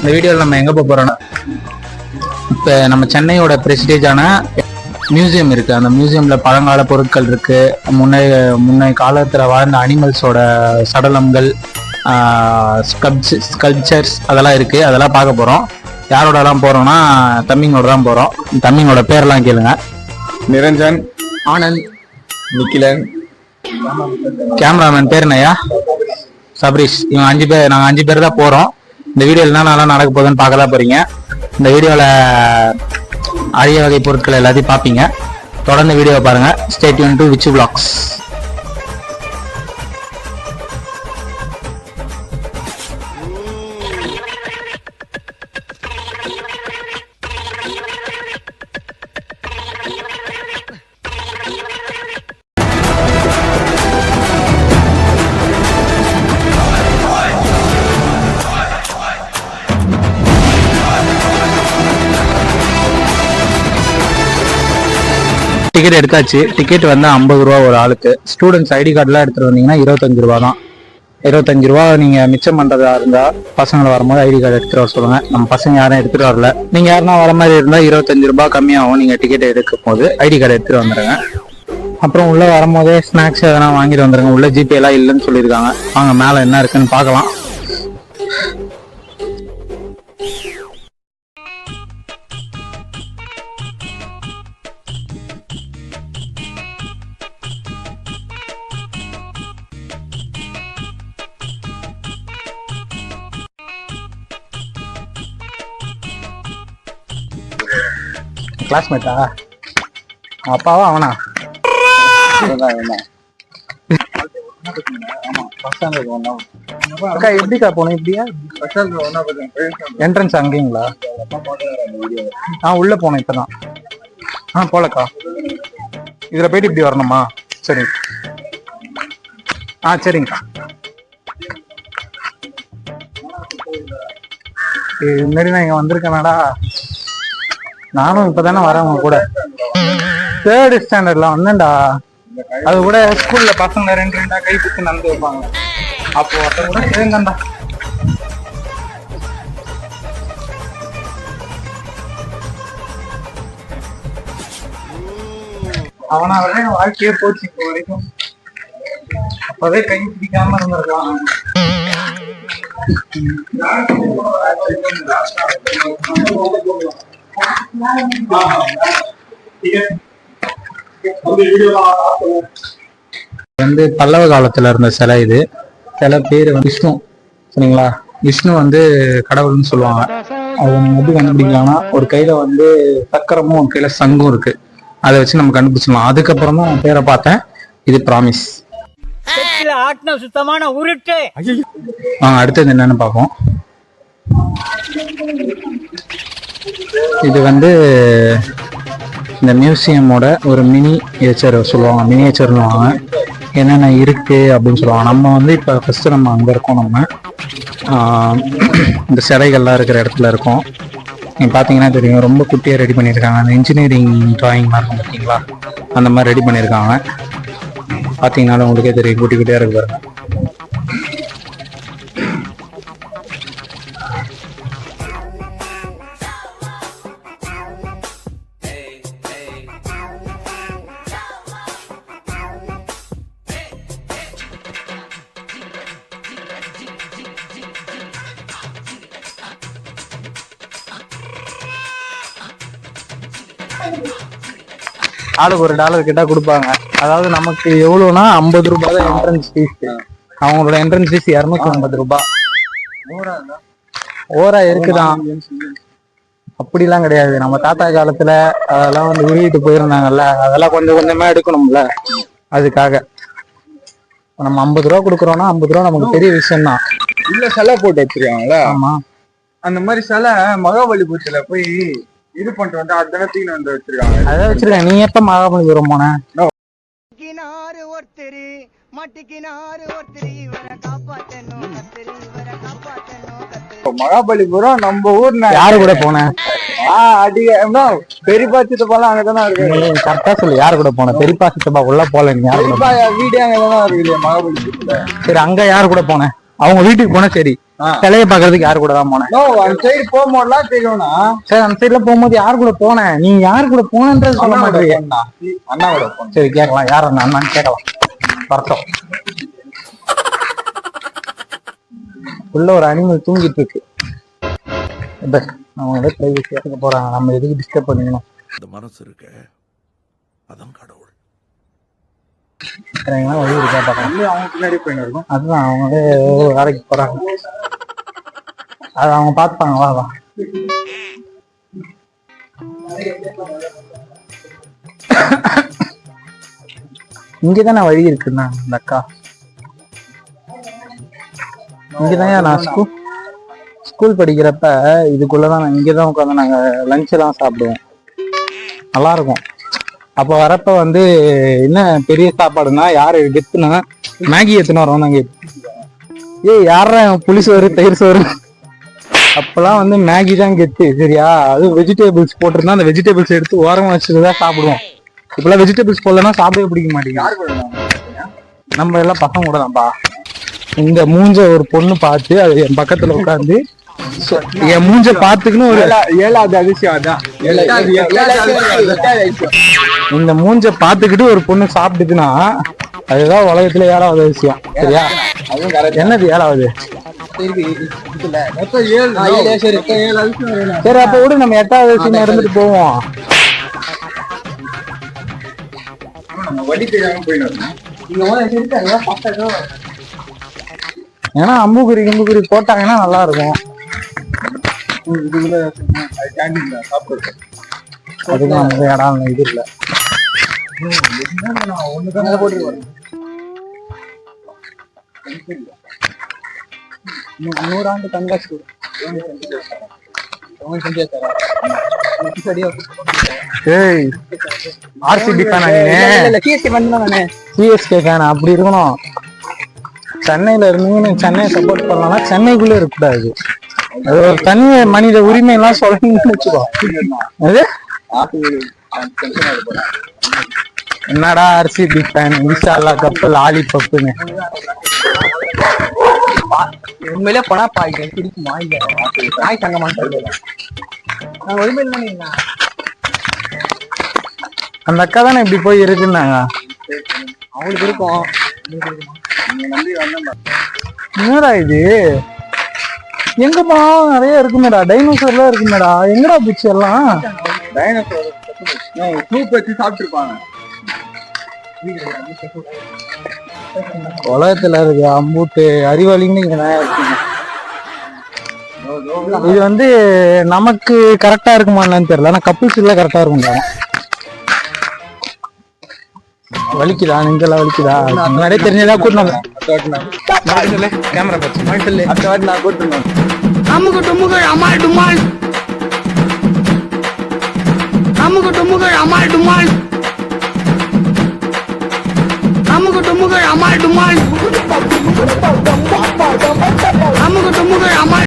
இந்த வீடியோவில் நம்ம எங்கே போக போகிறோன்னா, இப்போ நம்ம சென்னையோட பிரஸ்டீஜான மியூசியம் இருக்குது. அந்த மியூசியமில் பழங்கால பொருட்கள் இருக்குது. முன்னைய காலத்தில் வாழ்ந்த அனிமல்ஸோட சடலங்கள், ஸ்கல்ப்சர்ஸ் அதெல்லாம் இருக்குது. அதெல்லாம் பார்க்க போகிறோம். யாரோடலாம் போகிறோன்னா தம்பிங்களோட தான் போகிறோம். தம்பிங்களோட பேரெல்லாம் கேளுங்க. நிரஞ்சன், ஆனந்த், நிக்கிலன். கேமராமேன் பேர் என்னையா? சபரீஷ். இவங்க 5 பேர், நாங்கள் 5 பேர் தான் போகிறோம். இந்த வீடியோவில் என்ன நல்லா நடக்க போகுதுன்னு பார்க்க தான் போகிறீங்க. இந்த வீடியோவில் அரிய வகை பொருட்கள் எல்லாத்தையும் பார்ப்பீங்க. தொடர்ந்து வீடியோவை பாருங்கள். Stay tuned to Vichu vlogs. Ticket எடுத்தாச்சு. டிக்கெட் வந்து 50 ரூபா ஒரு ஆளுக்கு. ஸ்டூடெண்ட்ஸ் ஐடி கார்டுலாம் எடுத்துகிட்டு வந்தீங்கன்னா 25 ரூபா தான். 25 ரூபா நீங்கள் மிச்சம் பண்ணுறதா இருந்தால் பசங்களை வரும்போது ஐடி கார்டு எடுத்துகிட்டு வர சொல்லுங்கள். நம்ம பசங்க யாரும் எடுத்துகிட்டு வரல. நீங்கள் யாருன்னா வர மாதிரி இருந்தால் 25 ரூபா கம்மியாகும். நீங்கள் டிக்கெட் எடுக்கும் போது ஐடி கார்டு எடுத்துகிட்டு வந்துடுங்க. அப்புறம் உள்ளே வரும்போதே ஸ்நாக்ஸ் எதனா வாங்கிட்டு வந்துடுங்க. உள்ள ஜிபே எல்லாம் இல்லைன்னு சொல்லியிருக்காங்க. வாங்க மேலே என்ன இருக்குன்னு பார்க்கலாம். கிளாஸ்மேட்டா? அப்பாவா அவனா? அக்கா எப்படிக்கா போனோம்? இப்படியா என்ட்ரன்ஸ் அங்கேங்களா? உள்ள போனேன் இப்பதான். போலக்கா. இதுல போயிட்டு இப்படி வரணுமா? சரி. சரிங்கக்கா. முன்னாடி நான் இங்க வந்திருக்கேனாடா. நானும் இப்பதானே வரேன் உங்க கூட. 3rd ஸ்டாண்டர்ட்ல வந்தேன்டா. அது கூட ஸ்கூல்ல பசங்க 2 கை பிடிச்சு நடந்து வைப்பாங்க. அப்போ ஒருத்தர் கூட சேர்ந்தா. அவனாவே வாழ்க்கையே போச்சு இப்போ வரைக்கும். அப்பவே கை பிடிக்காம இருந்திருக்கான். வந்து பல்லவ காலத்துல இருந்த சிலை. இது சில பேர் விஷ்ணு. சரிங்களா? விஷ்ணு வந்து கடவுள்னு சொல்லுவாங்க. அது நம்ம எப்படி கண்டுபிடிக்கலாம்னா, ஒரு கையில வந்து சக்கரமும் ஒரு கையில சங்கும் இருக்கு. அதை வச்சு நம்ம கண்டுபிடிச்சிடலாம். அதுக்கப்புறம் தான் பேரை பார்த்தேன். இது ப்ராமிஸ். சுத்தமான உருட்டு. அடுத்தது என்னன்னு பார்ப்போம். இது வந்து இந்த மியூசியமோட ஒரு மினியேச்சர் சொல்லுவாங்க. மினியேச்சர்னுவாங்க. என்னென்ன இருக்கு அப்படின்னு சொல்லுவாங்க. நம்ம வந்து இப்போ ஃபர்ஸ்ட் நம்ம அங்கே இருக்கோம். நம்ம இந்த சிலைகள்லாம் இருக்கிற இடத்துல இருக்கோம். நீங்கள் பார்த்தீங்கன்னா தெரியும், ரொம்ப குட்டியாக ரெடி பண்ணியிருக்காங்க. அந்த இன்ஜினியரிங் டிராயிங் மாதிரி இருக்கும் பார்த்தீங்களா? அந்த மாதிரி ரெடி பண்ணியிருக்காங்க. பார்த்தீங்கன்னாலும் உங்களுக்கே தெரியும், குட்டி குட்டியாக இருக்கு பாருங்க. ஆளுக்கு $1 கிட்ட கொடுப்பாங்க. அதாவது நமக்கு எவ்வளவுனா 50 ரூபாய் தான் என்ட்ரன்ஸ் ஃபீஸ். அவங்களோட என்ட்ரன்ஸ் ஃபீஸ் 250 ரூபாய். ஓரா இருக்குதான். அப்படிலாம் கிடையாது. நம்ம தாத்தா காலத்துல அதெல்லாம் வந்து உருவிட்டு போயிருந்தாங்கல்ல, அதெல்லாம் கொஞ்சம் கொஞ்சமா எடுக்கணும்ல. அதுக்காக நம்ம 50 ரூபா கொடுக்குறோம்னா 50 ரூபா நமக்கு பெரிய விஷயம் தான். இல்ல சிலை போட்டு வச்சிருக்காங்களா? ஆமா. அந்த மாதிரி சிலை மகாபலிபுரத்துல போய் இது பண்ணிட்டு வந்து அதனத்தையும் வந்து வச்சிருக்காங்க. அதான் வச்சிருக்காங்க. நீ எப்ப மகாபலிபுரம் போன? மகாபலிபுரம் நம்ம ஊர்ல யாரு கூட போன? பெரியப்பா சித்தப்பாலாம் அங்கதானே இருக்கு. கரெக்டா சொல்லு, யாரு கூட போன? பெரியப்பா சித்தப்பா உள்ள போல. நீ யாரு கூட? வீடு அங்கதானே இருக்கு மகாபலிபுரத்துல. சரி, அங்க யாரு கூட போன? அவங்க வீட்டுக்கு போனா சரி, சிலையை பாக்குறதுக்கு யாரு கூட தான் போனேன்? அந்த சைடு போகும்போதுலாம் தெரியும்னா. சரி, அந்த சைடுல போகும்போது யாரு கூட போனேன்? நீ யாரு கூட போனன்றது சொல்ல மாட்டேங்க. அண்ணாவோட போன. சரி கேட்கலாம், யார் அண்ணான்னு கேட்கலாம். வரட்டும். உள்ள ஒரு அனிமல் தூங்கிட்டு இருக்கு. அவங்க ஏதோ பிரைவசி கேட்க போறாங்க, நம்ம எதுக்கு டிஸ்டர்ப் பண்ணிக்கணும்? இந்த மனசு இருக்க அதான் கடவுள். வழி இருக்கா பாக்கலாம். அவங்க பின்னாடி போயின்னு இருக்கும். அதுதான் அவங்க வேலைக்கு போறாங்க, அது அவங்க பார்த்துப்பாங்க. வா வா. இங்கதானே வழி இருக்குண்ணா இந்த அக்கா. இங்கதாங்க நான் ஸ்கூல் படிக்கிறப்ப இதுக்குள்ளதான் நான் இங்கதான் உட்காந்து நாங்க லஞ்ச் எல்லாம் சாப்பிடுவோம். நல்லா இருக்கும். அப்ப வரப்ப வந்து என்ன பெரிய சாப்பாடுனா யாரு கெத்துனா மேகி எத்துன்னு வரோம் நாங்க. யாரா புளிசோறு தயிர் சோறு, அப்பெல்லாம் வந்து மேகி தான் கெத்து. சரியா? அது வெஜிடபிள்ஸ் போட்டிருந்தா அந்த வெஜிடபிள்ஸ் எடுத்து ஓரமா வச்சுதான் சாப்பிடுவோம். இப்பெல்லாம் வெஜிடபிள்ஸ் போடலன்னா சாப்பிடவே பிடிக்க மாட்டேங்குது. நம்ம எல்லாம் பசங்க கூட தான்ப்பா. இந்த மூஞ்ச ஒரு பொண்ணு பார்த்து அது என் பக்கத்துல உட்காந்து என் மூஞ்ச பாத்துக்குன்னு ஒரு 7வது அதிசயம் அதான். இந்த மூஞ்ச பாத்துக்கிட்டு ஒரு பொண்ணு சாப்பிட்டுக்குன்னா அதுதான் உலகத்துல 7வது அதிசயம். சரியா? என்னது 7வது? சரி, அப்ப விட நம்ம 8வது அதிசயம் இருந்துட்டு போவோம். ஏன்னா அம்புக்குறி போட்டாங்கன்னா நல்லா இருக்கும். அதுதான் இடம் இது இல்ல. நூறாண்டு கண்காட்சி ஆர்சிபி சிஎஸ்கே ஃபேன் அப்படி இருக்கணும். சென்னையில இருந்தீங்கன்னு சென்னையை சப்போர்ட் பண்ணலாம்னா சென்னைக்குள்ளே இருக்கக்கூடாது. அது ஒரு தனி மனித உரிமை எல்லாம் சொல்லணும்னு வச்சுக்கோ. என்னடா ஆர்சிபி ஃபேன் இன்ஷால்லா கப்பு லாலிபப்புன்னு உண்மையிலே பணா பாய்க்க பிடிக்குமா? இல்ல நாய் தங்கமான்னு அந்த அக்கா தானே இப்படி போய் இருக்குன்னாங்க. அவங்களுக்கு இருக்கும். என்னடா இது? எங்கப்பா நிறைய இருக்குமேடா, டைனோசர்லாம் இருக்குமேடா. எங்கடா பூச்சி எல்லாம்? உலகத்துல இருக்கு அம்பூட்டு அறிவாளின்னு இங்க நிறைய இருக்குங்க. இது வந்து நமக்கு கரெக்டா இருக்குமான்னு தெரியல, ஆனா கப்புள்ஸ் எல்லாம் கரெக்டா இருக்கும். வலிக்குதா? நெஞ்செல்லாம் வலிக்குதா? முன்னாடியே தெரிஞ்சதா கூட்டினாங்க. கேமரா பார்த்து அடுத்த வாட்டி நான் கூட்டினேன். அமுக்கு டுமுகள் அமால் டுமால், அமுக்கு டுமுகள் அமால் டுமால்.